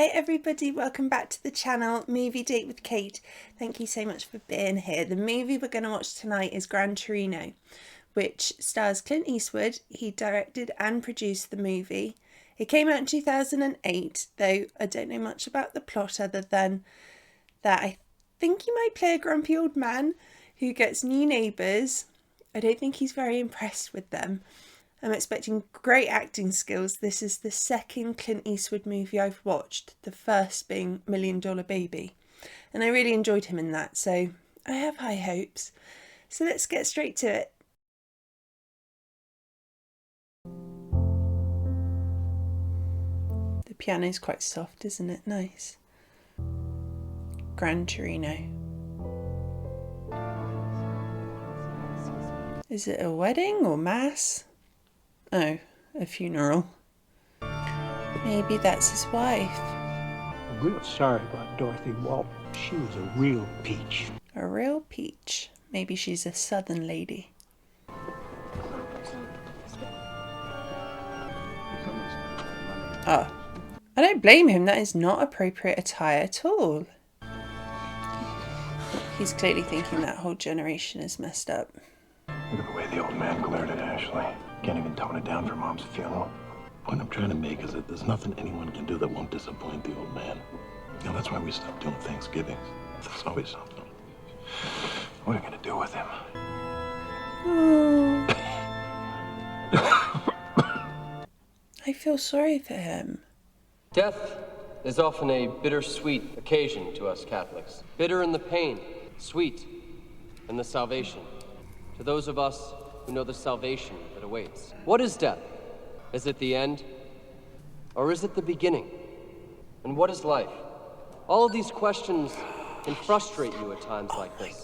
Hi everybody, welcome back to the channel, Movie Date with Kate. Thank you so much for being here. The movie we're going to watch tonight is Gran Torino, which stars Clint Eastwood. He directed and produced the movie. It came out in 2008, though I don't know much about the plot other than that I think he might play a grumpy old man who gets new neighbours. I don't think he's very impressed with them. I'm expecting great acting skills. This is the second Clint Eastwood movie I've watched, the first being $1 Million Baby. And I really enjoyed him in that, so I have high hopes. So let's get straight to it. The piano's quite soft, isn't it? Nice. Gran Torino. Is it a wedding or mass? Oh, a funeral. Maybe that's his wife. I'm real sorry about Dorothy Walton. She was a real peach. A real peach. Maybe she's a southern lady. Oh, I don't blame him. That is not appropriate attire at all. He's clearly thinking that whole generation is messed up. Look at the way the old man glared at Ashley. Can't even tone it down for Mom's funeral. The point I'm trying to make is that there's nothing anyone can do that won't disappoint the old man. You know, that's why we stopped doing Thanksgivings. There's always something. What are you gonna do with him? Oh. I feel sorry for him. Death is often a bittersweet occasion to us Catholics. Bitter in the pain, sweet in the salvation. To those of us who know the salvation that awaits. What is death? Is it the end? Or is it the beginning? And what is life? All of these questions can frustrate you at times like this.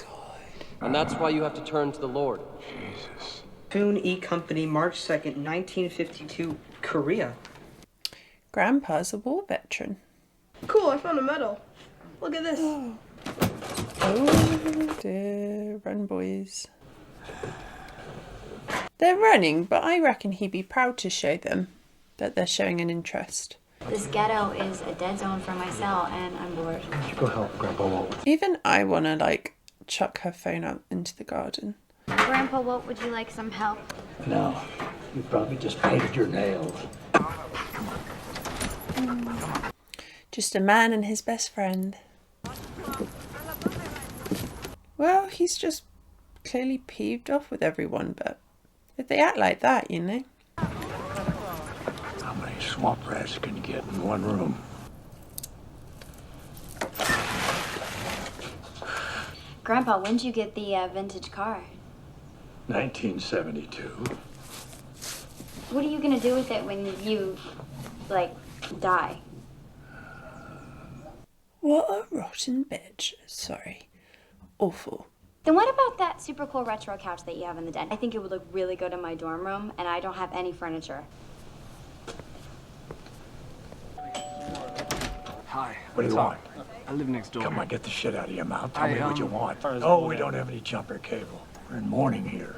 And that's why you have to turn to the Lord. Jesus. Poon E Company, March 2nd, 1952, Korea. Grandpa's a war veteran. Cool, I found a medal. Look at this. Oh dear, run boys. They're running, but I reckon he'd be proud to show them that they're showing an interest. This ghetto is a dead zone for my cell, and I'm bored. You go help Grandpa Walton. Even I want to, chuck her phone out into the garden. Grandpa, what would you like some help? No, you probably just painted your nails. Just a man and his best friend. Well, he's just clearly peeved off with everyone, but if they act like that, you know. How many swamp rats can you get in one room? Grandpa, when did you get the vintage car? 1972. What are you gonna do with it when you, die? What a rotten bitch. Sorry. Awful. Then what about that super cool retro couch that you have in the den? I think it would look really good in my dorm room, and I don't have any furniture. Hi. What do you want? I live next door. Come on, get the shit out of your mouth. Tell me what you want. Oh, we don't have any jumper cable. We're in mourning here.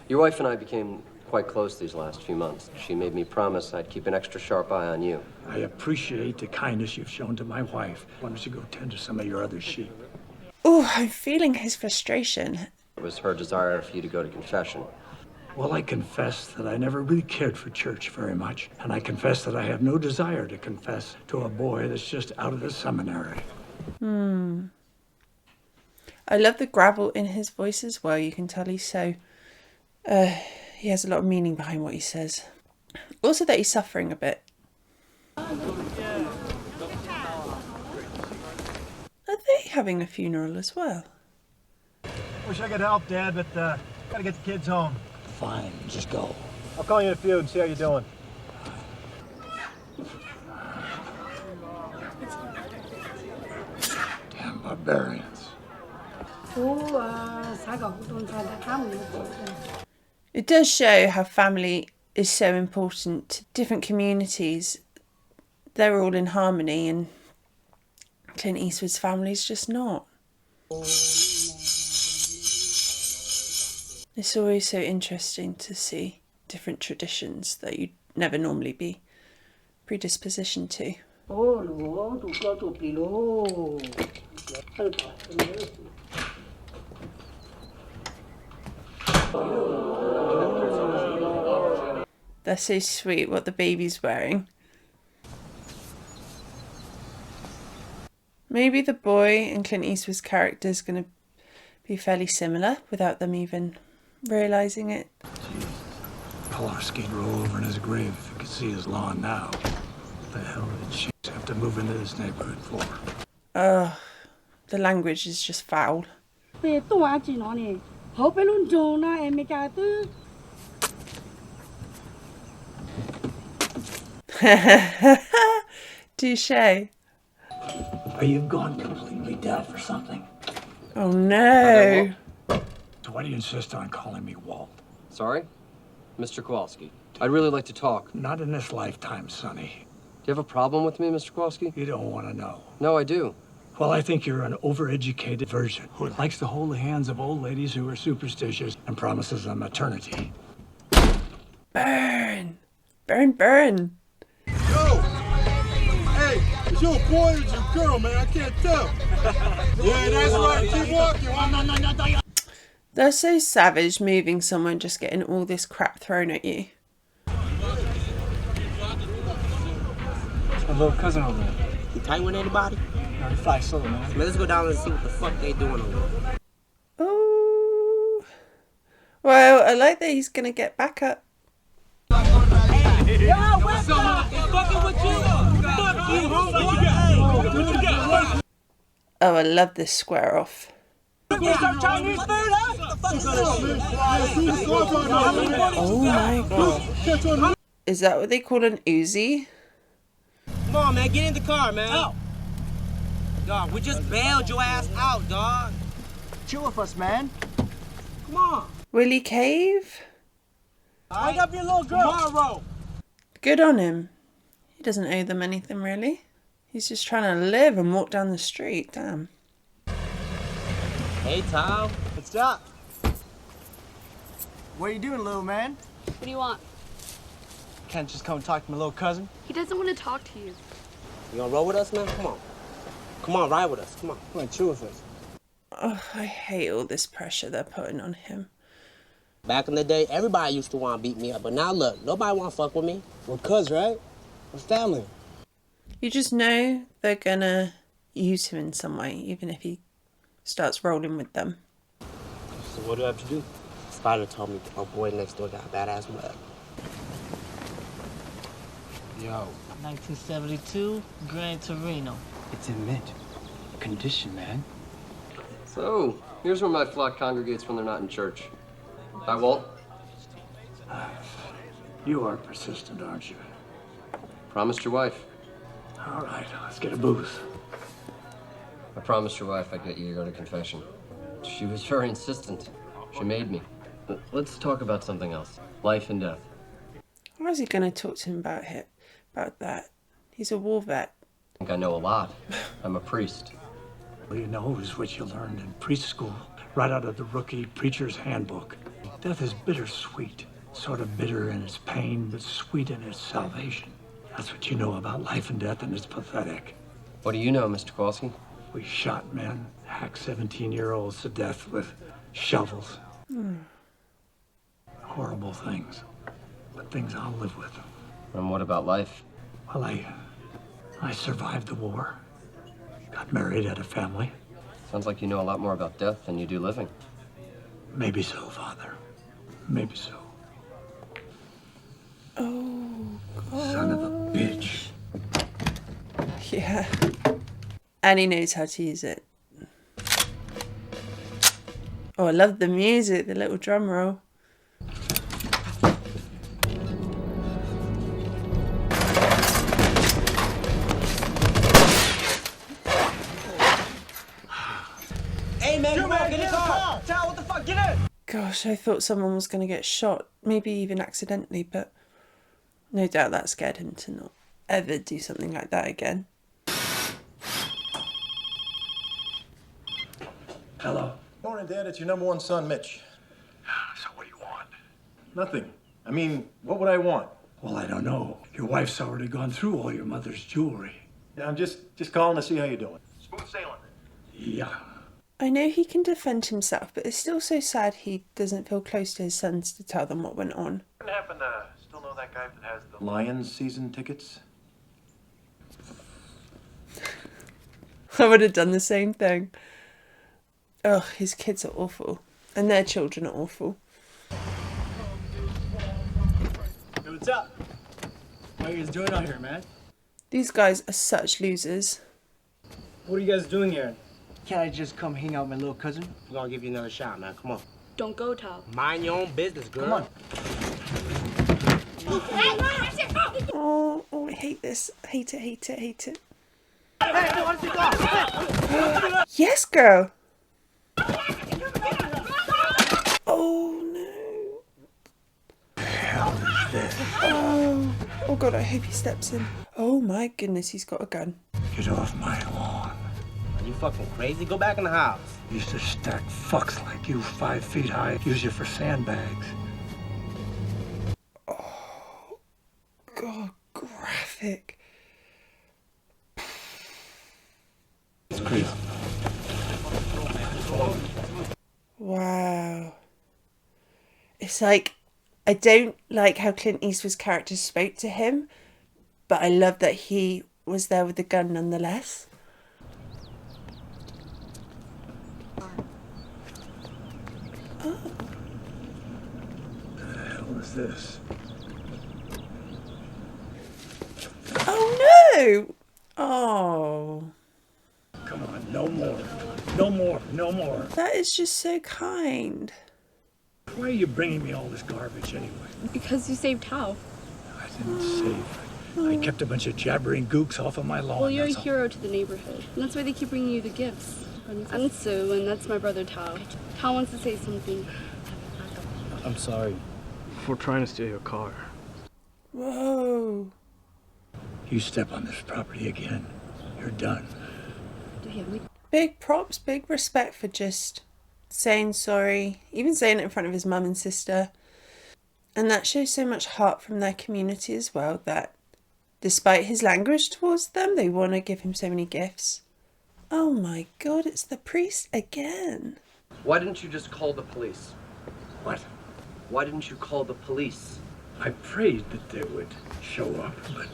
Your wife and I became quite close these last few months. She made me promise I'd keep an extra sharp eye on you. I appreciate the kindness you've shown to my wife. Why don't you go tend to some of your other sheep? Oh, I'm feeling his frustration. It was her desire for you to go to confession. Well, I confess that I never really cared for church very much. And I confess that I have no desire to confess to a boy that's just out of the seminary. I love the gravel in his voice as well. You can tell he's so... he has a lot of meaning behind what he says. Also that he's suffering a bit. Are they having a funeral as well? Wish I could help, Dad, but gotta get the kids home. Fine, just go. I'll call you in a few and see how you're doing. Damn barbarians. It does show how family is so important to different communities. They're all in harmony and Clint Eastwood's family is just not. It's always so interesting to see different traditions that you'd never normally be predisposition to. They're so sweet what the baby's wearing. Maybe the boy and Clint Eastwood's character is going to be fairly similar without them even realising it. Polarski'd roll over in his grave if you could see his lawn now. What the hell did she have to move into this neighborhood for? The language is just foul. Touche. Are you gone completely deaf or something? Oh no. So why do you insist on calling me Walt? Sorry? Mr. Kowalski. I'd really like to talk. Not in this lifetime, Sonny. Do you have a problem with me, Mr. Kowalski? You don't want to know. No, I do. Well, I think you're an overeducated virgin who likes to hold the hands of old ladies who are superstitious and promises them eternity. Burn. Burn, burn. Yo! Hey, is you a boy or is you a girl, man? I can't tell. Yeah, that's right. Keep walking. They're so savage moving someone just getting all this crap thrown at you. My little cousin over there. You tight with anybody? No, he fly solo, man. Man, let's go down and see what the fuck they doing over there. Oh. Well, I like that he's going to get back up. Oh, I love this square off. Oh my god. Is that what they call an Uzi? Come on, man, get in the car, man. Out. Dog, we just bailed your ass out, dog. Chill with us, man. Come on. Willie Cave? Wake up your little girl. Tomorrow. Good on him. He doesn't owe them anything, really. He's just trying to live and walk down the street. Damn. Hey, Tom. What's up? What are you doing, little man? What do you want? Can't just come talk to my little cousin? He doesn't want to talk to you. You gonna roll with us, man? Come on. Come on, ride with us. Come on. Come on, chill with us. Oh, I hate all this pressure they're putting on him. Back in the day, everybody used to want to beat me up, but now look, nobody want to fuck with me. We're cuz, right? We're family. You just know they're gonna use him in some way, even if he starts rolling with them. So what do I have to do? Spider told me our boy next door got a badass web. Yo. 1972, Gran Torino. It's in mint condition, man. So, here's where my flock congregates when they're not in church. Hi, Walt. You are persistent, aren't you? Promised your wife. All right, let's get a booth. I promised your wife I'd get you to go to confession. She was very insistent. She made me. But let's talk about something else. Life and death. How is he going to talk to him about that? He's a war vet. I think I know a lot. I'm a priest. All you know is what you learned in preschool, right out of the rookie preacher's handbook. Death is bittersweet, sort of bitter in its pain, but sweet in its salvation. That's what you know about life and death, and it's pathetic. What do you know, Mr. Kowalski? We shot men, hacked 17-year-olds to death with shovels. Horrible things, but things I'll live with. And what about life? Well, I survived the war, got married, had a family. Sounds like you know a lot more about death than you do living. Maybe so, Father. Maybe so. Oh, God. Son of a bitch. Yeah. And he knows how to use it. Oh, I love the music, the little drum roll. Hey, man, come on, get in the car. Tell what the fuck, get in. Gosh, I thought someone was going to get shot, maybe even accidentally, but no doubt that scared him to not ever do something like that again. Hello. Morning, Dad. It's your number one son, Mitch. So what do you want? Nothing. I mean, what would I want? Well, I don't know. Your wife's already gone through all your mother's jewelry. Yeah, I'm just calling to see how you're doing. Smooth sailing. Yeah. I know he can defend himself, but it's still so sad he doesn't feel close to his sons to tell them what went on. What happened to still know that guy that has the Lions season tickets? I would have done the same thing. Ugh, his kids are awful. And their children are awful. Hey, what's up? What are you guys doing out here, man? These guys are such losers. What are you guys doing here? Can't I just come hang out with my little cousin? We're gonna give you another shot, man. Come on. Don't go, Tal. Mind your own business, girl. Come on. Oh, I hate this. I hate it, hate it, hate it. Yes, girl. Oh, no. Hell is this? Oh, God, I hope he steps in. Oh, my goodness, he's got a gun. Get off my lawn. Are you fucking crazy? Go back in the house. Used to stack fucks like you 5 feet high. Use you for sandbags. Oh, God, graphic. It's crazy. Wow. It's like, I don't like how Clint Eastwood's character spoke to him, but I love that he was there with the gun nonetheless. Oh. What the hell is this? Oh no! Oh. Come on, no more. No more, no more. That is just so kind. Why are you bringing me all this garbage anyway? Because you saved Tal. I didn't save. I kept a bunch of jabbering gooks off of my lawn. Well, you're a that's all. hero to the neighborhood. And that's why they keep bringing you the gifts. I'm Sue, and that's my brother Tal. Tal wants to say something. I'm sorry for trying to steal your car. Whoa. You step on this property again, you're done. Big props, big respect for just saying sorry, even saying it in front of his mum and sister. And that shows so much heart from their community as well, that despite his language towards them, they want to give him so many gifts. Oh my God, it's the priest again. Why didn't you just call the police? What? Why didn't you call the police? I prayed that they would show up, but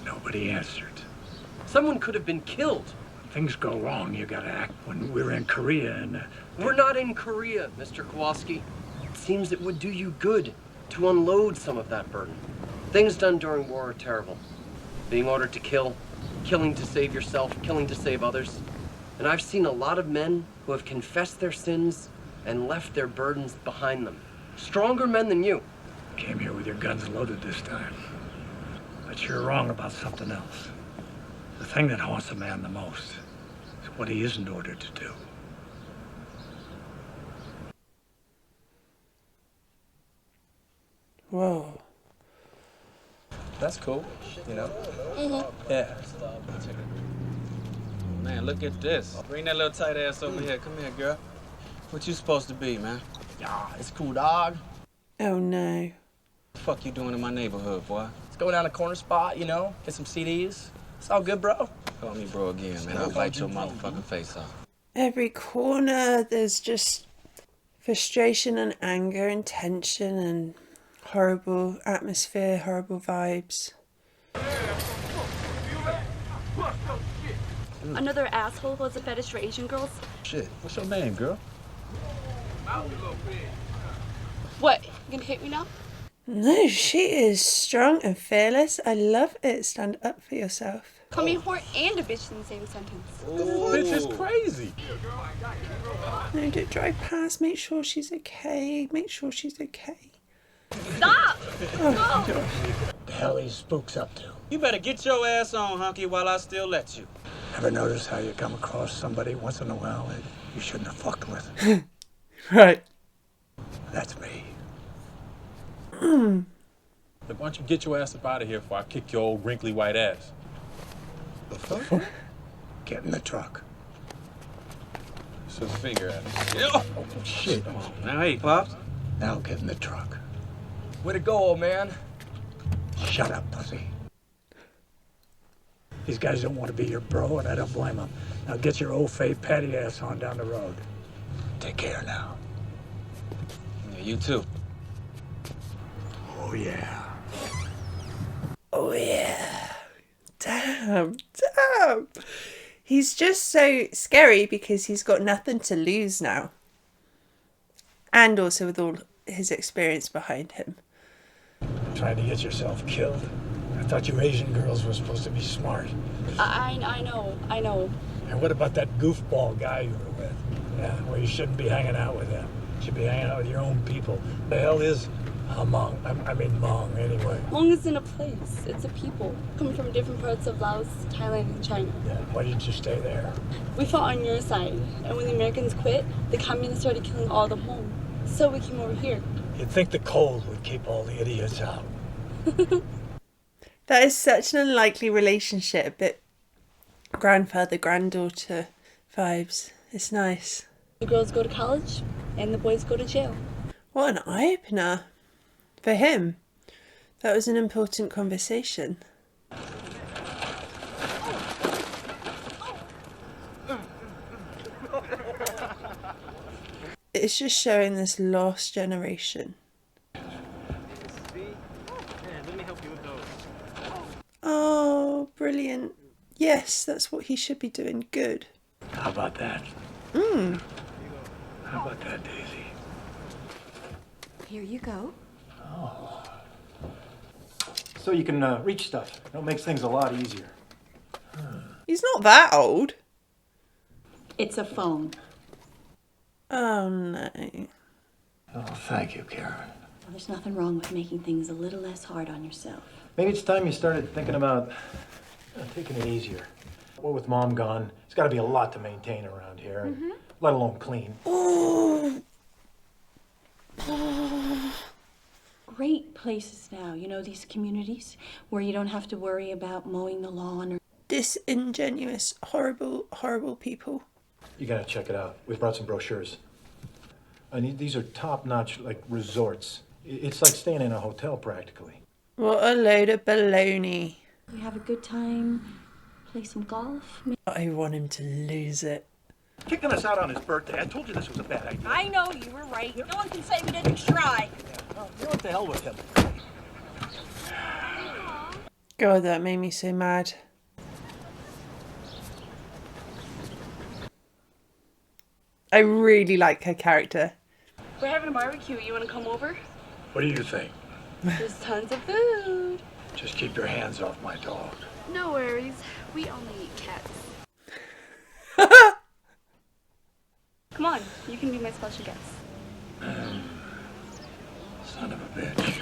nobody answered. Someone could have been killed. When things go wrong, you gotta act. When we were in Korea and... We're not in Korea, Mr. Kowalski. It seems it would do you good to unload some of that burden. Things done during war are terrible. Being ordered to kill, killing to save yourself, killing to save others. And I've seen a lot of men who have confessed their sins and left their burdens behind them. Stronger men than you. Came here with your guns loaded this time. But you're wrong about something else. The thing that haunts a man the most is what he isn't ordered to do. Whoa. That's cool, you know? Yeah. Man, look at this. Bring that little tight ass over here. Come here, girl. What you supposed to be, man? Ah, it's cool, dog. Oh no. What the fuck you doing in my neighborhood, boy? Let's go down a corner spot, you know, get some CDs. It's all good, bro. Call me bro again, man. I'll bite your motherfucking face off. Every corner there's just frustration and anger and tension and horrible atmosphere, horrible vibes. Another asshole who has a fetish for Asian girls. Shit, what's your name, girl? What? You gonna hit me now? No, she is strong and fearless. I love it. Stand up for yourself. Call me a whore and a bitch in the same sentence. This bitch is crazy. No, don't drive past. Make sure she's okay. Make sure she's okay. Stop! Oh, No! What the hell are these spooks up to? You better get your ass on, hunky, while I still let you. Ever notice how you come across somebody once in a while that you shouldn't have fucked with? Right. That's me. Look, why don't you get your ass up out of here before I kick your old wrinkly white ass? The fuck? Get in the truck. So figure at it. Oh, shit. Now, hey, Pops. Now get in the truck. Way to go, old man. Shut up, pussy. These guys don't want to be your bro, and I don't blame them. Now get your old fay patty ass on down the road. Take care now. Yeah, you too. Oh, yeah. Oh, yeah. Damn. Damn. He's just so scary because he's got nothing to lose now. And also with all his experience behind him. Trying to get yourself killed. I thought you Asian girls were supposed to be smart. I know. And what about that goofball guy you were with? Yeah, well, you shouldn't be hanging out with him. You should be hanging out with your own people. The hell is Hmong? I mean Hmong, anyway. Hmong isn't a place, it's a people. Coming from different parts of Laos, Thailand, and China. Yeah, why didn't you stay there? We fought on your side, and when the Americans quit, the communists started killing all the Hmong. So we came over here. You'd think the cold would keep all the idiots out. That is such an unlikely relationship, but grandfather, granddaughter vibes. It's nice. The girls go to college, and the boys go to jail. What an eye-opener for him. That was an important conversation. It's just showing this lost generation. Oh, brilliant. Yes, that's what he should be doing. Good. How about that? Mm. How about that, Daisy? Here you go. Oh. So you can reach stuff. It makes things a lot easier. He's not that old. It's a phone. Oh, no. Oh, thank you, Karen. Well, there's nothing wrong with making things a little less hard on yourself. Maybe it's time you started thinking about taking it easier. Well, with Mom gone, it's got to be a lot to maintain around here, let alone clean. Oh. Great places now, you know, these communities where you don't have to worry about mowing the lawn or... Disingenuous, horrible, horrible people. You got to check it out. We've brought some brochures. And these are top-notch, like, resorts. It's like staying in a hotel, practically. What a load of baloney. We have a good time, play some golf. I want him to lose it. Kicking us out on his birthday. I told you this was a bad idea. I know, you were right. No one can say we didn't try. You know what the hell with him. God, that made me so mad. I really like her character. We're having a barbecue. You want to come over? What do you think? There's tons of food. Just keep your hands off my dog. No worries. We only eat cats. Come on. You can be my special guest. Son of a bitch.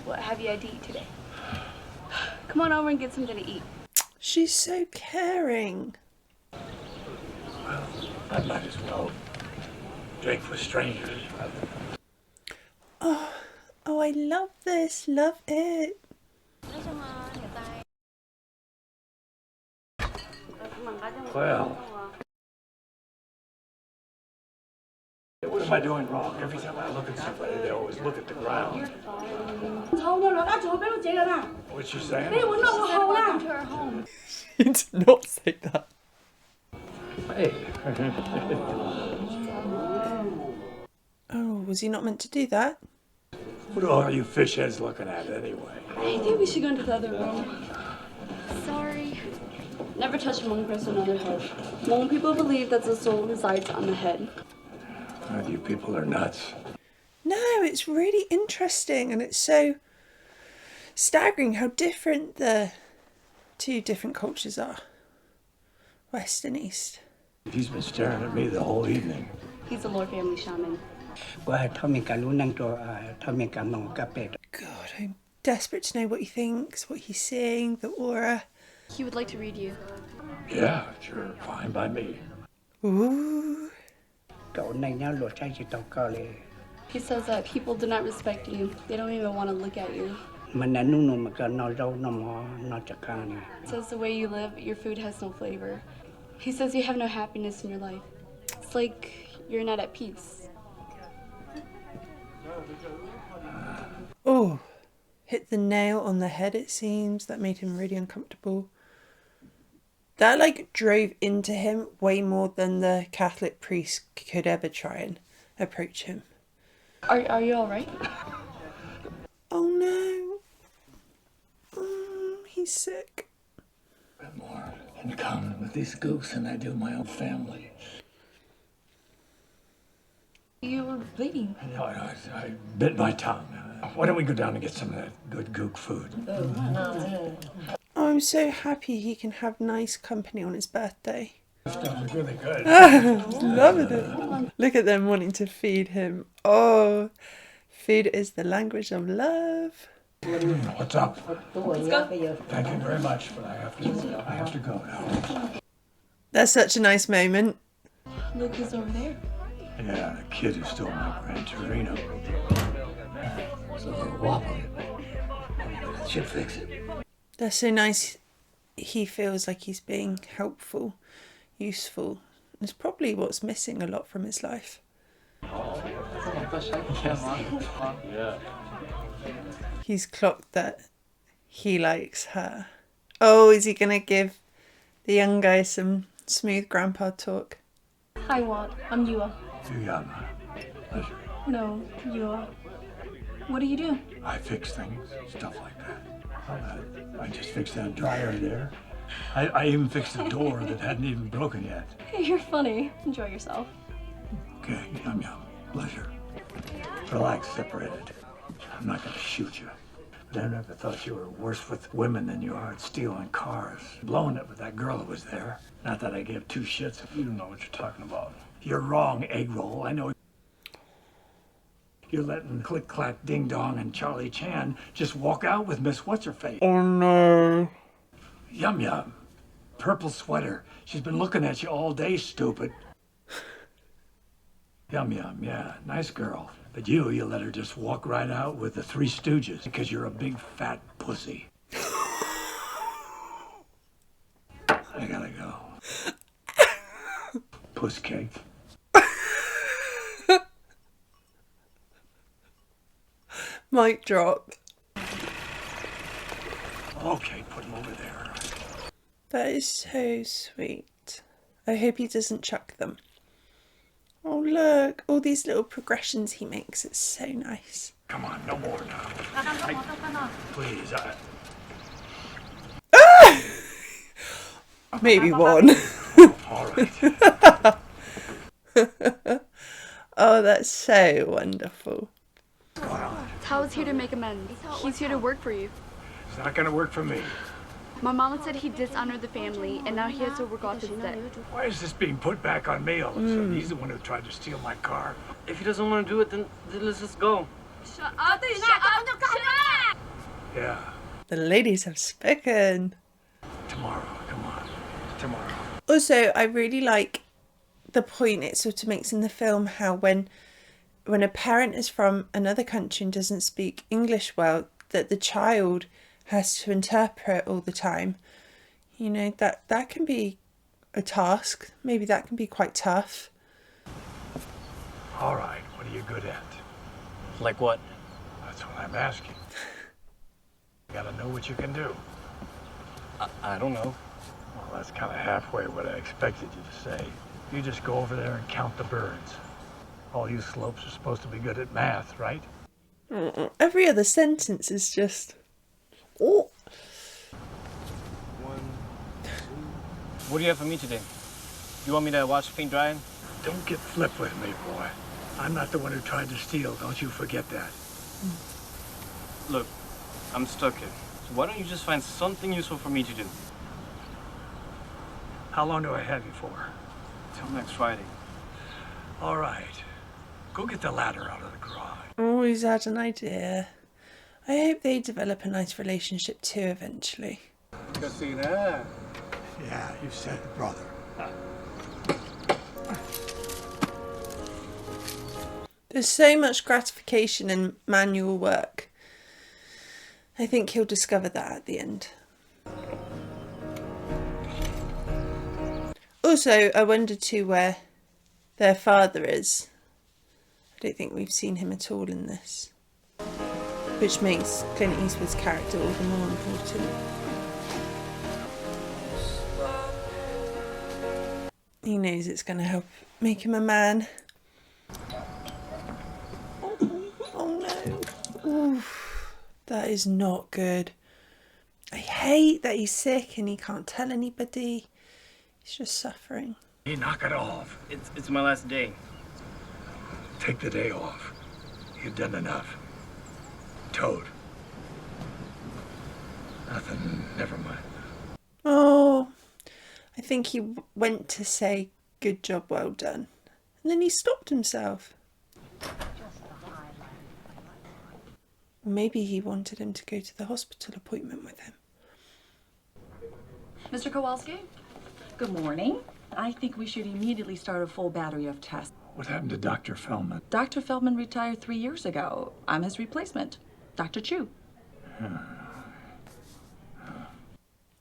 What have you had to eat today? Come on over and get something to eat. She's so caring. Well, I might as well drink with strangers. Oh, I love this. Love it. Well, what am I doing wrong? Every time I look at somebody, they always look at the ground. What's she saying? Welcome to our home. She did not say that. Hey. Oh, was he not meant to do that? What are all you fish heads looking at anyway? I think we should go into the other room. Sorry. Never touch a Hmong person on their head. Hmong people believe that the soul resides on the head. God, you people are nuts. No, it's really interesting, and it's so staggering how different the two different cultures are. West and East. He's been staring at me the whole evening. He's a Lord family shaman. God, I'm desperate to know what he thinks, what he's seeing, the aura. He would like to read you. Yeah, sure, fine by me. Ooh. He says that people do not respect you. They don't even want to look at you. He says the way you live, your food has no flavor. He says you have no happiness in your life. It's like you're not at peace. Oh, hit the nail on the head, it seems. That made him really uncomfortable. That like drove into him way more than the Catholic priest could ever try and approach him. Are you alright? Oh no. He's sick. More in common with these gooks than I do my own family. You were bleeding. No, I bit my tongue. Why don't we go down and get some of that good gook food? Oh, I'm so happy he can have nice company on his birthday. Stuff is really good. Loving it. Look at them wanting to feed him. Oh, food is the language of love. What's up? Let's go. Thank you very much, but I have to go now. That's such a nice moment. Luke is over there. Yeah, the kid who stole my Gran Torino. It's a little wobbly. Should fix it. That's so nice. He feels like he's being helpful, useful. It's probably what's missing a lot from his life. He's clocked that he likes her. Oh, is he going to give the young guy some smooth grandpa talk? Hi, Walt. I'm Yua. Yuyama. Pleasure. No, Yua. What do you do? I fix things, stuff like that. I just fixed that dryer there. I even fixed a door that hadn't even broken yet. You're funny. Enjoy yourself. Okay, yum yum. Pleasure. Relax, separated. I'm not gonna shoot you. But I never thought you were worse with women than you are at stealing cars. Blowing it with that girl that was there. Not that I gave two shits if you don't know what you're talking about. You're wrong, egg roll. I know. You're letting Click Clack Ding Dong and Charlie Chan just walk out with Miss What's-Her-Face. Oh no. Yum yum. Purple sweater. She's been looking at you all day, stupid. Yum yum, yeah. Nice girl. But you let her just walk right out with the Three Stooges because you're a big fat pussy. I gotta go. Puss cake. Mic drop. Okay, put him over there. That is so sweet. I hope he doesn't chuck them. Oh look, all these little progressions he makes. It's so nice. Come on, no more now. Please, Maybe one. All right. Oh, that's so wonderful. Tao's here to make amends. He's here to work for you. It's not gonna work for me. My mama said he dishonored the family, and now he has to work off his debt. Why is this being put back on me all of a sudden? He's the one who tried to steal my car. If he doesn't want to do it, then let's just go. Shut up! Yeah. The ladies have spoken. Tomorrow, come on. Tomorrow. Also, I really like the point it sort of makes in the film how when a parent is from another country and doesn't speak English well, that the child has to interpret all the time. You know, that can be a task. Maybe that can be quite tough. All right, what are you good at? Like what? That's what I'm asking. You gotta know what you can do. I don't know. Well, that's kind of halfway what I expected you to say. You just go over there and count the birds. All you slopes are supposed to be good at math, right? Every other sentence is just... Oh. What do you have for me today? You want me to watch paint drying? Don't get flip with me, boy. I'm not the one who tried to steal. Don't you forget that. Look, I'm stuck here. So why don't you just find something useful for me to do? How long do I have you for? Till next Friday. All right. Go get the ladder out of the garage. Oh, he's had an idea. I hope they develop a nice relationship too eventually. Yeah, you said it, brother. There's so much gratification in manual work. I think he'll discover that at the end. Also, I wonder too where their father is. I don't think we've seen him at all in this. which makes Clint Eastwood's character all the more important. He knows it's going to help make him a man. Oh no. Oof. That is not good. I hate that he's sick and he can't tell anybody. He's just suffering. You knock it off. It's my last day. Take the day off. You've done enough. Toad. Nothing, never mind. Oh, I think he went to say, good job, well done. And then he stopped himself. Maybe he wanted him to go to the hospital appointment with him. Mr. Kowalski? Good morning. I think we should immediately start a full battery of tests. What happened to Dr. Feldman? Dr. Feldman retired 3 years ago. I'm his replacement, Dr. Chu.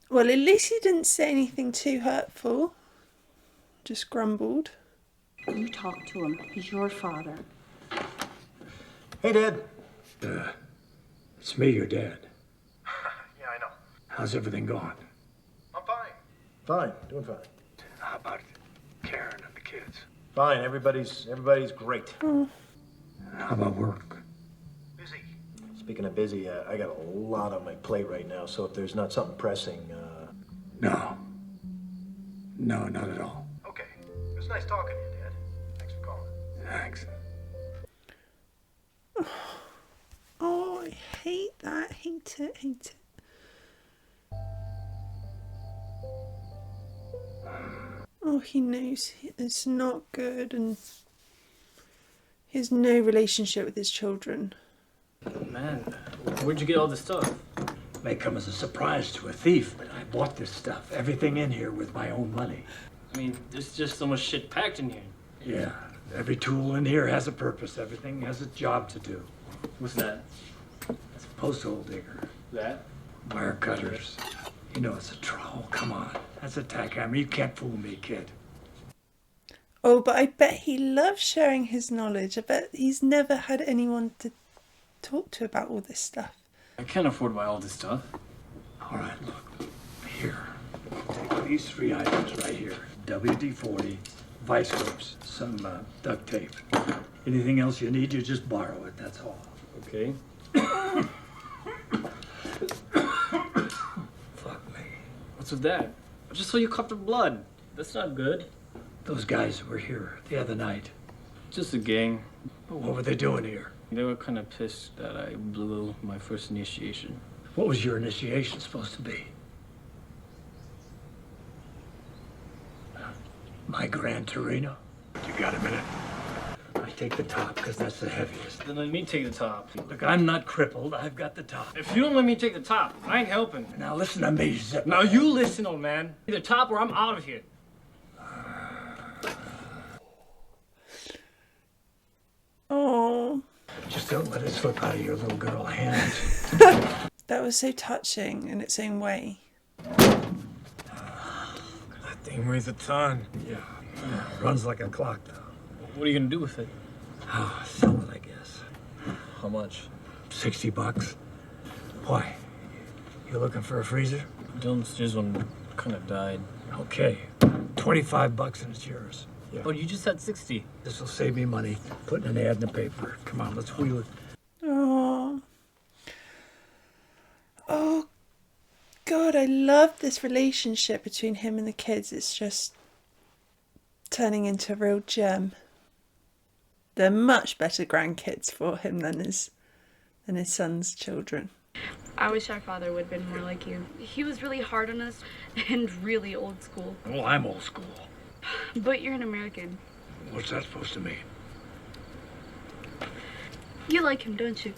Well, at least he didn't say anything too hurtful. Just grumbled. You talk to him. He's your father. Hey, Dad. It's me, your dad. Yeah, I know. How's everything going? I'm fine. Fine, doing fine. How about Karen and the kids? Fine, everybody's great. How about work? Busy. Speaking of busy, I got a lot on my plate right now, so if there's not something pressing, No. No, not at all. Okay. It was nice talking to you, Dad. Thanks for calling. Thanks. Oh, I hate that. Hate it, hate it. Oh, he knows it's not good and he has no relationship with his children. Man, where'd you get all this stuff? May come as a surprise to a thief, but I bought this stuff, everything in here with my own money. I mean, there's just so much shit packed in here. Yeah, every tool in here has a purpose. Everything has a job to do. What's that? It's a post hole digger. That? Wire cutters. You know it's a trowel. Come on. That's a tack hammer. You can't fool me, kid. Oh, but I bet he loves sharing his knowledge. I bet he's never had anyone to talk to about all this stuff. I can't afford to buy all this stuff. All right, look. Here. Take these 3 items right here. WD-40, vice grips, some duct tape. Anything else you need, you just borrow it. That's all. Okay. Fuck me. What's with that? I just saw you cough up blood. That's not good. Those guys were here the other night. Just a gang. What were they doing here? They were kind of pissed that I blew my first initiation. What was your initiation supposed to be? My Gran Torino? You got a minute? I take the top because that's the heaviest. Then let me take the top. Look, I'm not crippled. I've got the top. If you don't let me take the top, I ain't helping. Now listen to me, Zip. Now you listen, old man. Either top or I'm out of here. Oh. Just don't let it slip out of your little girl hands. That was so touching in its own way. That thing weighs a ton. Yeah. Runs like a clock, though. What are you gonna do with it? Oh, sell it, I guess. How much? $60. Why? You looking for a freezer? This one kind of died. Okay. $25 and it's yours. Yeah. But you just said 60. This will save me money putting an ad in the paper. Come on, let's wheel it. Oh. Oh, God, I love this relationship between him and the kids. It's just turning into a real gem. They're much better grandkids for him than his son's children. I wish our father would have been more like you. He was really hard on us and really old school. Well, I'm old school. But you're an American. What's that supposed to mean? You like him, don't you?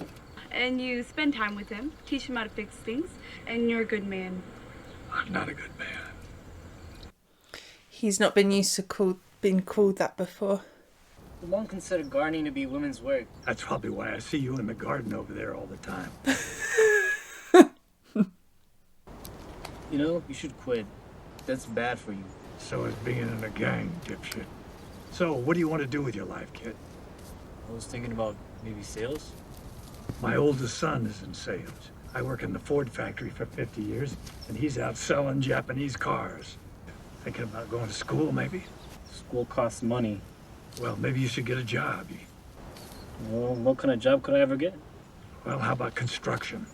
And you spend time with him, teach him how to fix things, and you're a good man. I'm not a good man. He's not been used to being called that before. The mom considered gardening to be women's work. That's probably why I see you in the garden over there all the time. You know, you should quit. That's bad for you. So is being in a gang, dipshit. So, what do you want to do with your life, kid? I was thinking about maybe sales. My oldest son is in sales. I work in the Ford factory for 50 years, and he's out selling Japanese cars. Thinking about going to school, maybe? School costs money. Well, maybe you should get a job. Well, what kind of job could I ever get? Well, how about construction?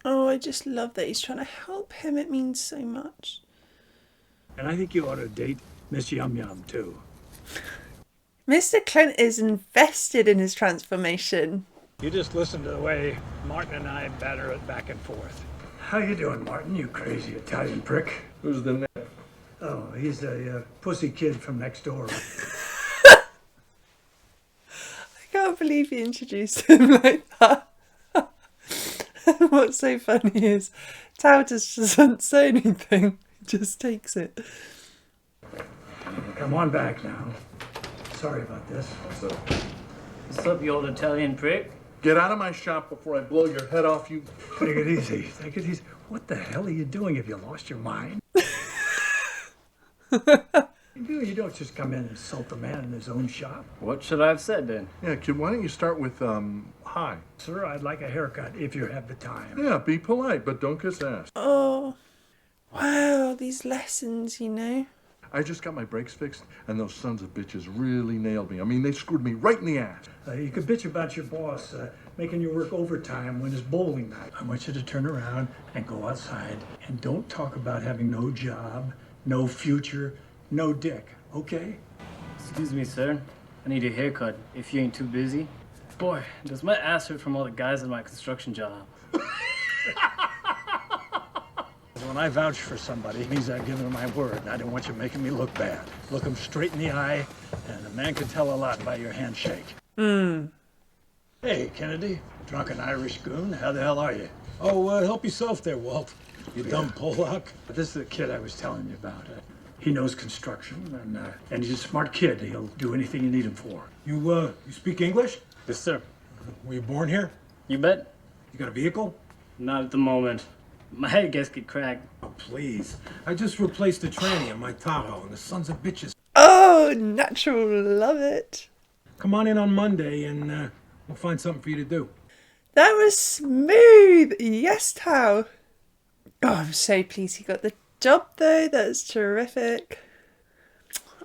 Oh, I just love that he's trying to help him. It means so much. And I think you ought to date Miss Yum Yum, too. Mr. Clint is invested in his transformation. You just listen to the way Martin and I batter it back and forth. How you doing, Martin, you crazy Italian prick? Who's the next? Oh, he's a pussy kid from next door. I can't believe he introduced him like that. What's so funny is Tao just doesn't say anything. He just takes it. Come on back now. Sorry about this. What's up? What's up, you old Italian prick? Get out of my shop before I blow your head off, you... Take it easy. Take it easy. What the hell are you doing? Have you lost your mind? You don't just come in and insult a man in his own shop. What should I have said then? Yeah, kid, why don't you start with, hi? Sir, I'd like a haircut if you have the time. Yeah, be polite, but don't kiss ass. Oh, wow, these lessons, you know. I just got my brakes fixed, and those sons of bitches really nailed me. I mean, they screwed me right in the ass. You could bitch about your boss making you work overtime when it's bowling night. I want you to turn around and go outside and don't talk about having no job, no future, no dick, okay? Excuse me, sir. I need a haircut if you ain't too busy. Boy, does my ass hurt from all the guys in my construction job. When I vouch for somebody, it means I've given them my word, and I don't want you making me look bad. Look them straight in the eye, and a man can tell a lot by your handshake. Hey, Kennedy, drunken Irish goon, how the hell are you? Oh, help yourself there, Walt. You dumb Pollock. This is the kid I was telling you about. He knows construction, and he's a smart kid. He'll do anything you need him for. You speak English? Yes, sir. Were you born here? You bet. You got a vehicle? Not at the moment. My head gasket cracked. Oh, please. I just replaced the tranny on my Tahoe, and the sons of bitches. Oh, natural, love it. Come on in on Monday, and we'll find something for you to do. That was smooth. Yes, Tao. Oh, I'm so pleased he got the job, though. That's terrific.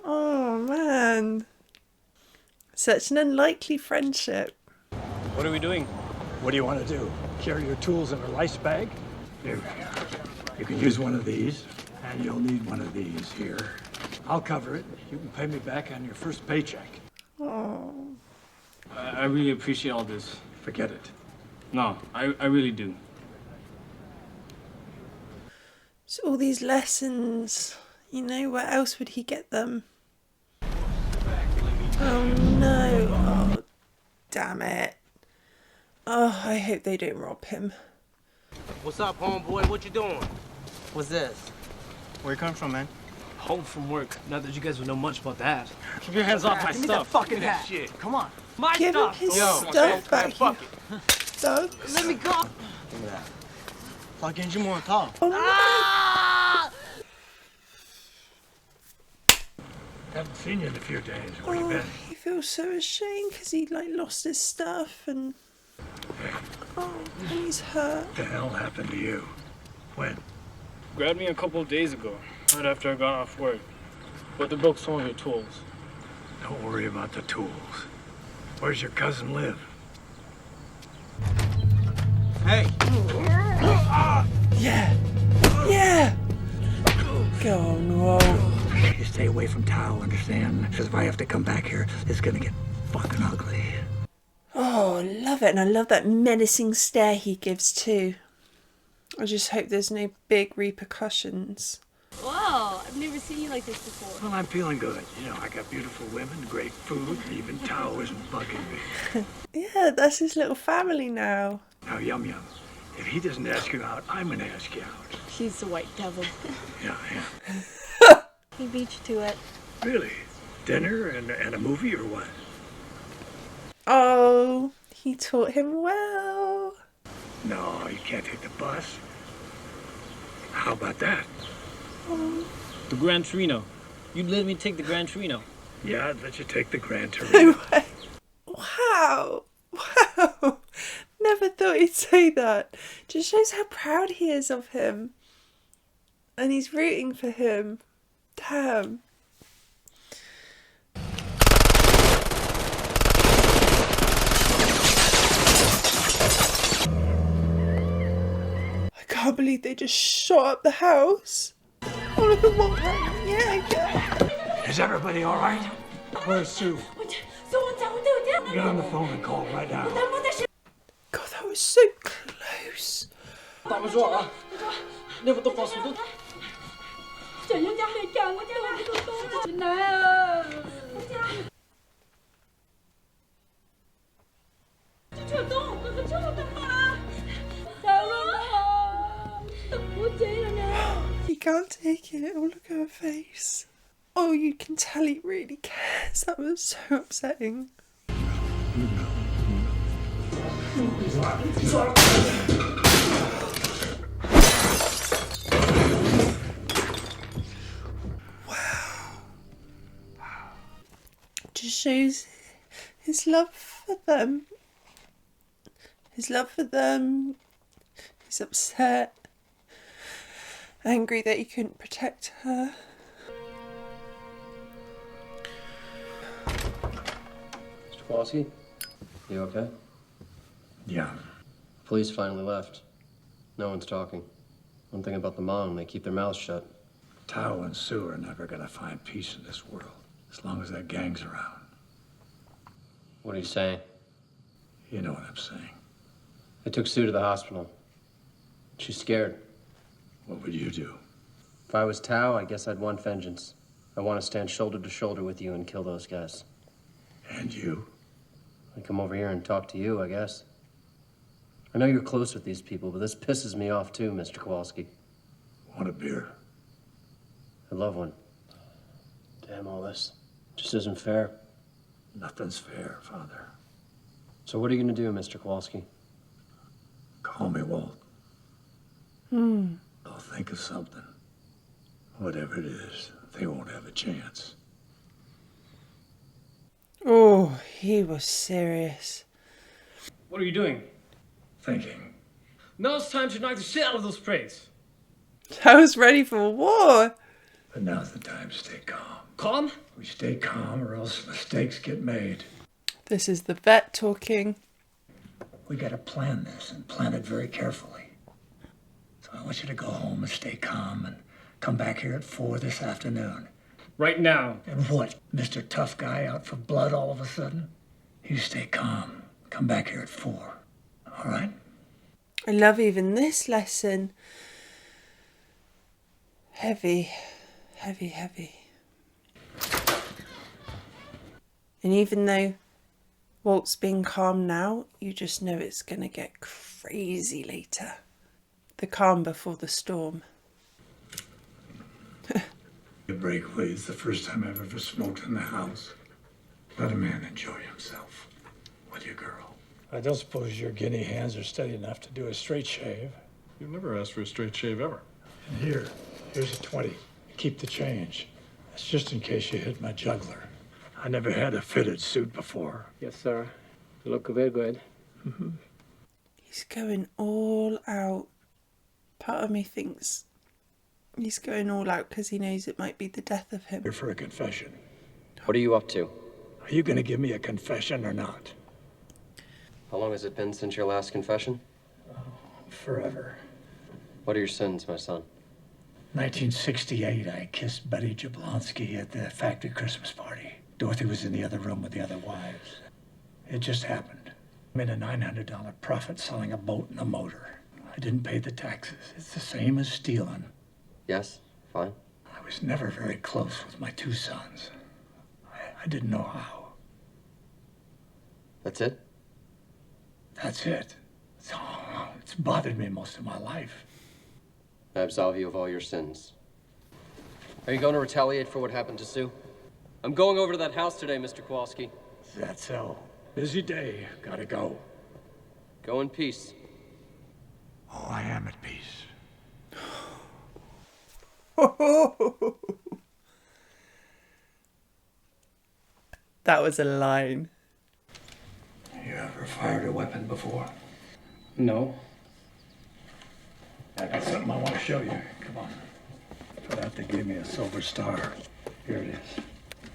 Oh, man. Such an unlikely friendship. What are we doing? What do you want to do? Carry your tools in a rice bag? Here. You can use one of these, and you'll need one of these here. I'll cover it. You can pay me back on your first paycheck. Oh. I really appreciate all this. Forget it. No, I really do. So all these lessons, you know, where else would he get them? Oh no, oh damn it. Oh, I hope they don't rob him. What's up, homeboy? What you doing? What's this? Where you coming from, man? Home from work. Not that you guys would know much about that. Keep your hands off my Give me stuff. that fucking hat. Shit. Come on. My Give stuff. him his stuff back. Doug. Let me go. Give me that. Fucking you more talk. Oh, no. Haven't seen you in a few days. Where you been? He feels so ashamed because he lost his stuff and and he's hurt. What the hell happened to you? When? Grabbed me a couple of days ago, right after I got off work. But they broke some of your tools. Don't worry about the tools. Where's your cousin live? Hey. Yeah. Yeah. Go on, Walt. You stay away from Tao, understand? Because if I have to come back here, it's gonna get fucking ugly. Oh, I love it. And I love that menacing stare he gives too. I just hope there's no big repercussions. Wow, I've never seen you like this before. Well, I'm feeling good. You know, I got beautiful women, great food, and even Tao isn't bugging me. Yeah, that's his little family now. Now, Yum Yum, if he doesn't ask you out, I'm gonna ask you out. He's the white devil. Yeah. He beat you to it. Really? Dinner and a movie or what? Oh, he taught him well. No, you can't take the bus. How about that? The Gran Torino. You'd let me take the Gran Torino. Yeah, I'd let you take the Gran Torino. Wow. Wow. No they'd say that. Just shows how proud he is of him. And he's rooting for him. Damn. I can't believe they just shot up the house. Oh, look at what ran. Yeah. Is everybody all right? Where's Sue? Get on the phone and call right now. God, that was so close. He can't take it. Oh, look at her face. Oh, you can tell he really cares. That was so upsetting. Just shows his love for them. His love for them. He's upset. Angry that he couldn't protect her. Mr. Kowalski, you okay? Yeah. Police finally left. No one's talking. One thing about the mom, they keep their mouths shut. Tao and Sue are never gonna find peace in this world, as long as that gang's around. What are you saying? You know what I'm saying. I took Sue to the hospital. She's scared. What would you do? If I was Tao, I guess I'd want vengeance. I want to stand shoulder to shoulder with you and kill those guys. And you? I'd come over here and talk to you, I guess. I know you're close with these people, but this pisses me off too, Mr. Kowalski. Want a beer? I'd love one. Damn, all this just isn't fair. Nothing's fair, Father. So what are you gonna do, Mr. Kowalski? Call me Walt. I'll think of something. Whatever it is, they won't have a chance. Oh, he was serious. What are you doing? Thinking. Now it's time to knock the shit out of those prags. I was ready for war. But now's the time to stay calm. Calm? We stay calm or else mistakes get made. This is the vet talking. We gotta plan this and plan it very carefully. So I want you to go home and stay calm and come back here at 4 this afternoon. Right now. And what, Mr. Tough Guy out for blood all of a sudden? You stay calm. Come back here at 4. All right? I love even this lesson. Heavy, heavy, heavy. And even though Walt's being calm now, you just know it's going to get crazy later. The calm before the storm. The breakaways, the first time I've ever smoked in the house. Let a man enjoy himself with your girl. I don't suppose your guinea hands are steady enough to do a straight shave. You've never asked for a straight shave ever. And here's a 20. Keep the change. That's just in case you hit my juggler. I never had a fitted suit before. Yes, sir. You look very good. He's going all out. Part of me thinks he's going all out because he knows it might be the death of him. Here for a confession. What are you up to? Are you going to give me a confession or not? How long has it been since your last confession? Forever. What are your sins, my son? 1968, I kissed Betty Jablonski at the factory Christmas party. Dorothy was in the other room with the other wives. It just happened. I made a $900 profit selling a boat and a motor. I didn't pay the taxes. It's the same as stealing. Yes, fine. I was never very close with my 2 sons. I didn't know how. That's it? That's it. It's bothered me most of my life. I absolve you of all your sins. Are you going to retaliate for what happened to Sue? I'm going over to that house today, Mr. Kowalski. Is that so? Busy day. Gotta go. Go in peace. Oh, I am at peace. That was a line. You ever fired a weapon before? No. I got something I want to show you. Come on. For that, they gave me a silver star. Here it is.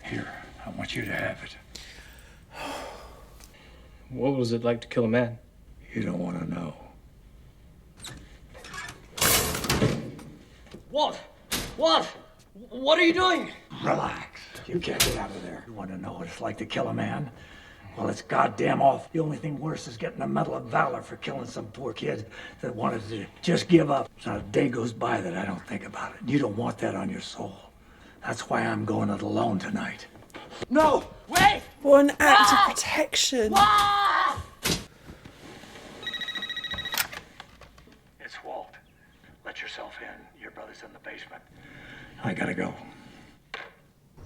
Here, I want you to have it. What was it like to kill a man? You don't want to know. What? What? What are you doing? Relax. You can't get out of there. You want to know what it's like to kill a man? Well, it's goddamn awful. The only thing worse is getting a Medal of Valor for killing some poor kid that wanted to just give up. Not a day goes by that I don't think about it. You don't want that on your soul. That's why I'm going it alone tonight. No! Wait! One act of protection. It's Walt. Let yourself in. Your brother's in the basement. I gotta go.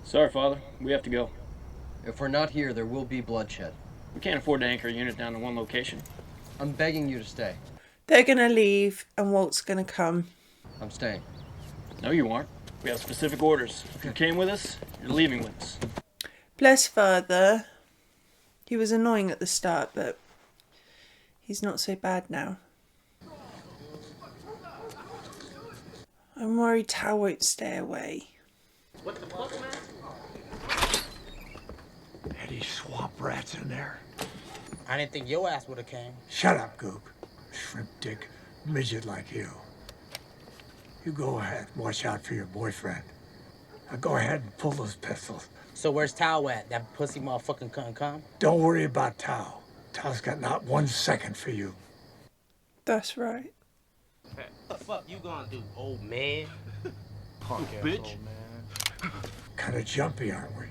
Sorry, Father. We have to go. If we're not here, there will be bloodshed. We can't afford to anchor a unit down to one location. I'm begging you to stay. They're gonna leave and Walt's gonna come. I'm staying. No, you aren't. We have specific orders. If you came with us, you're leaving with us. Bless Father. He was annoying at the start, but he's not so bad now. I'm worried Tao won't stay away. What the fuck, man? Any swamp rats in there? I didn't think your ass would have came. Shut up, Goop. Shrimp dick midget like you. You go ahead. Watch out for your boyfriend. Now go ahead and pull those pistols. So where's Tao at? That pussy motherfucking couldn't come? Don't worry about Tao. Tao's got not 1 second for you. That's right. What the fuck you gonna do, old man? Punk ass bitch. old man. Kind of jumpy, aren't we?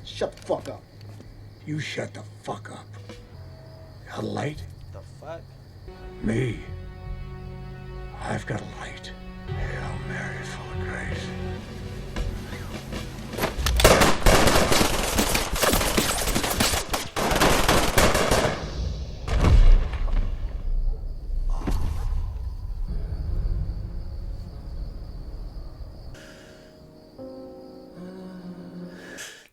Shut the fuck up. You shut the fuck up. A light? The fuck? Me. I've got a light. Hail Mary, full of grace.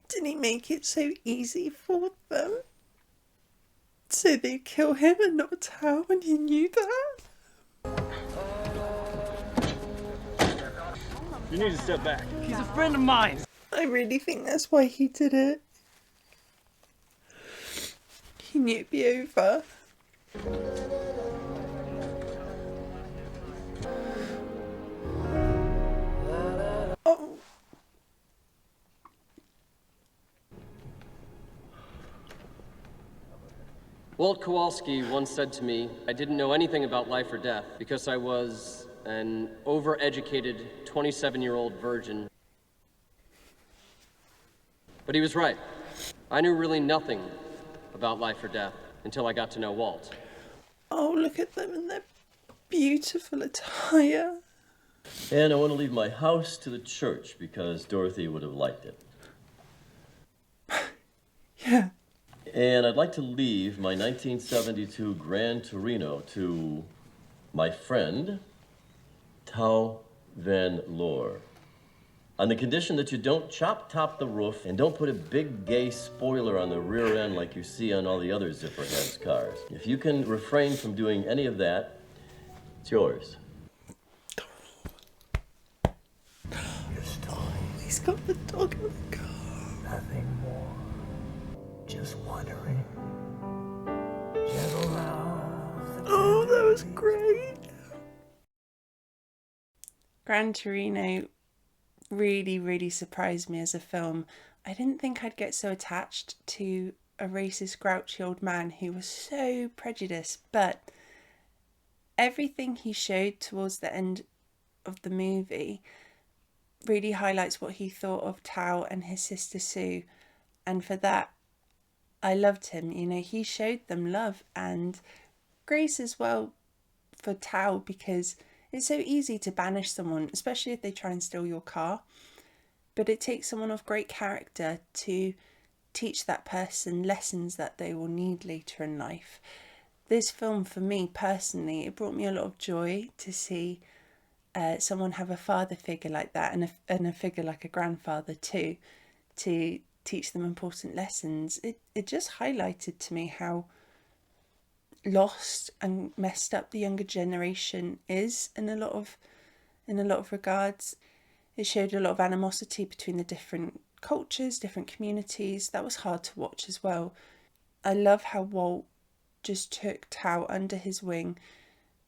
Didn't he make it so easy for them? So they'd kill him and not Tao, and he knew that? You need to step back. He's a friend of mine. I really think that's why he did it. He knew it'd be over. Oh. Walt Kowalski once said to me, I didn't know anything about life or death because I was an overeducated 27-year-old virgin. But he was right. I knew really nothing about life or death until I got to know Walt. Oh, look at them in their beautiful attire. And I want to leave my house to the church because Dorothy would have liked it. Yeah. And I'd like to leave my 1972 Gran Torino to my friend, Tao Van Loor, on the condition that you don't chop-top the roof and don't put a big gay spoiler on the rear end like you see on all the other Zipperheads cars. If you can refrain from doing any of that, it's yours. He's got the dog in the car. Nothing more. Just wondering. Gentle now. Oh, that was great. Gran Torino really, really surprised me as a film. I didn't think I'd get so attached to a racist, grouchy old man who was so prejudiced, but everything he showed towards the end of the movie really highlights what he thought of Tao and his sister Sue, and for that I loved him. You know, he showed them love and grace as well for Tao, because it's so easy to banish someone, especially if they try and steal your car, but it takes someone of great character to teach that person lessons that they will need later in life. This film, for me personally, it brought me a lot of joy to see someone have a father figure like that, and a figure like a grandfather too, to teach them important lessons. It just highlighted to me how lost and messed up the younger generation is in a lot of regards. It showed a lot of animosity between the different cultures, different communities. That was hard to watch as well. I love how Walt just took Tao under his wing.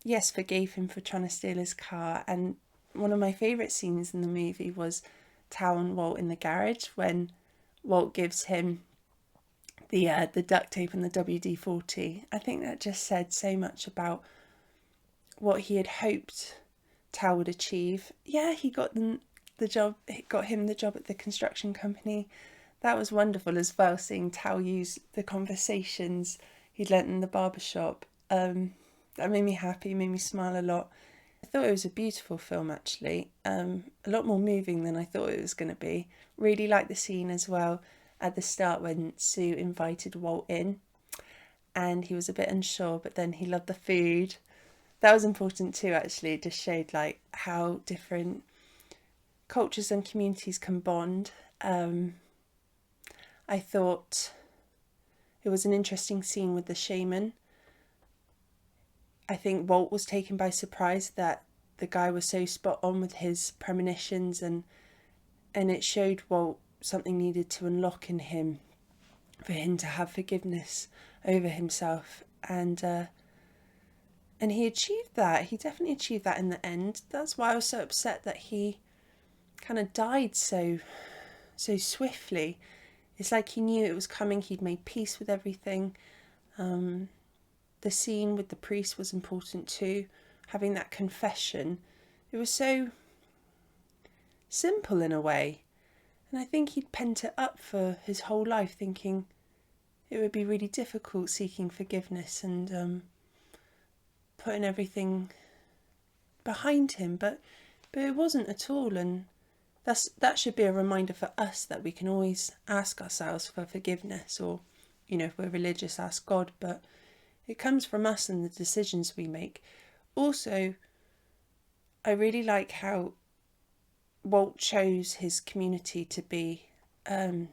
Yes, forgave him for trying to steal his car. And one of my favourite scenes in the movie was Tao and Walt in the garage when Walt gives him the duct tape and the WD-40. I think that just said so much about what he had hoped Tao would achieve. Yeah, he got the job. It got him the job at the construction company. That was wonderful as well, seeing Tao use the conversations he'd learnt in the barbershop. That made me happy, made me smile a lot. I thought it was a beautiful film, actually. A lot more moving than I thought it was going to be. Really liked the scene as well at the start when Sue invited Walt in and he was a bit unsure, but then he loved the food. That was important too, actually. It just showed like how different cultures and communities can bond. I thought it was an interesting scene with the shaman. I think Walt was taken by surprise that the guy was so spot on with his premonitions, and it showed Walt something needed to unlock in him for him to have forgiveness over himself, and he achieved that. He definitely achieved that in the end. That's why I was so upset that he kind of died so swiftly. It's like he knew it was coming. He'd made peace with everything. The scene with the priest was important too. Having that confession, it was so simple in a way. And I think he'd pent it up for his whole life, thinking it would be really difficult seeking forgiveness and putting everything behind him. But it wasn't at all. And that should be a reminder for us that we can always ask ourselves for forgiveness, or, you know, if we're religious, ask God. But it comes from us and the decisions we make. Also, I really like how Walt chose his community to be the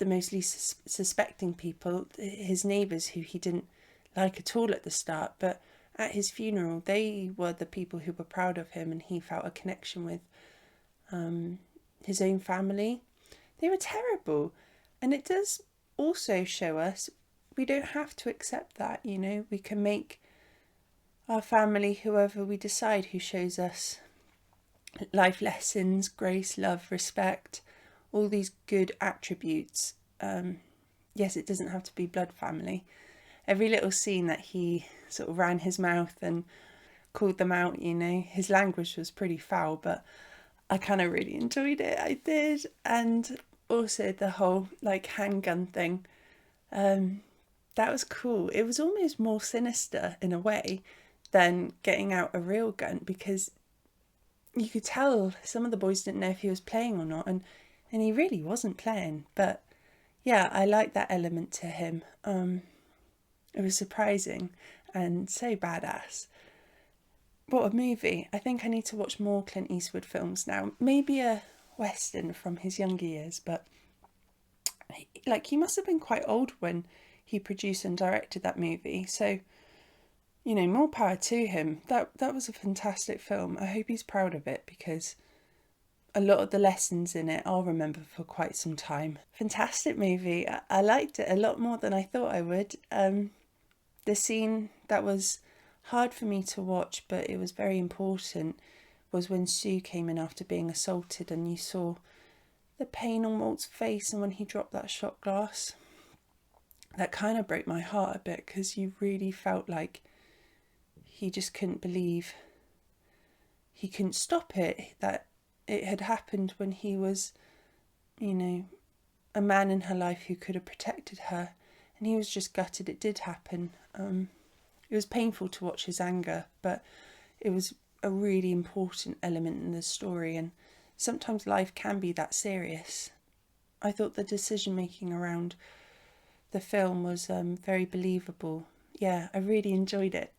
most least suspecting people, his neighbours who he didn't like at all at the start, but at his funeral they were the people who were proud of him and he felt a connection with. His own family, they were terrible, and it does also show us we don't have to accept that, you know. We can make our family whoever we decide, who shows us life lessons, grace, love, respect, all these good attributes. Yes, it doesn't have to be blood family. Every little scene that he sort of ran his mouth and called them out, you know, his language was pretty foul, but I kind of really enjoyed it. I did. And also the whole like handgun thing, that was cool. It was almost more sinister in a way than getting out a real gun, because you could tell some of the boys didn't know if he was playing or not, and he really wasn't playing. But yeah, I liked that element to him. It was surprising and so badass. What a movie. I think I need to watch more Clint Eastwood films now. Maybe a Western from his younger years, but he must have been quite old when he produced and directed that movie. So, you know, more power to him. That was a fantastic film. I hope he's proud of it, because a lot of the lessons in it I'll remember for quite some time. Fantastic movie. I liked it a lot more than I thought I would. The scene that was hard for me to watch, but it was very important, was when Sue came in after being assaulted and you saw the pain on Walt's face, and when he dropped that shot glass. That kind of broke my heart a bit, because you really felt like he just couldn't believe he couldn't stop it, that it had happened when he was, you know, a man in her life who could have protected her, and he was just gutted it did happen. It was painful to watch his anger, but it was a really important element in the story, and sometimes life can be that serious. I thought the decision making around the film was very believable. Yeah, I really enjoyed it.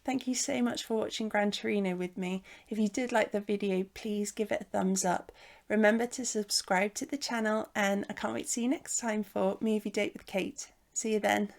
Thank you so much for watching Gran Torino with me. If you did like the video, please give it a thumbs up. Remember to subscribe to the channel, and I can't wait to see you next time for Movie Date with Kate. See you then.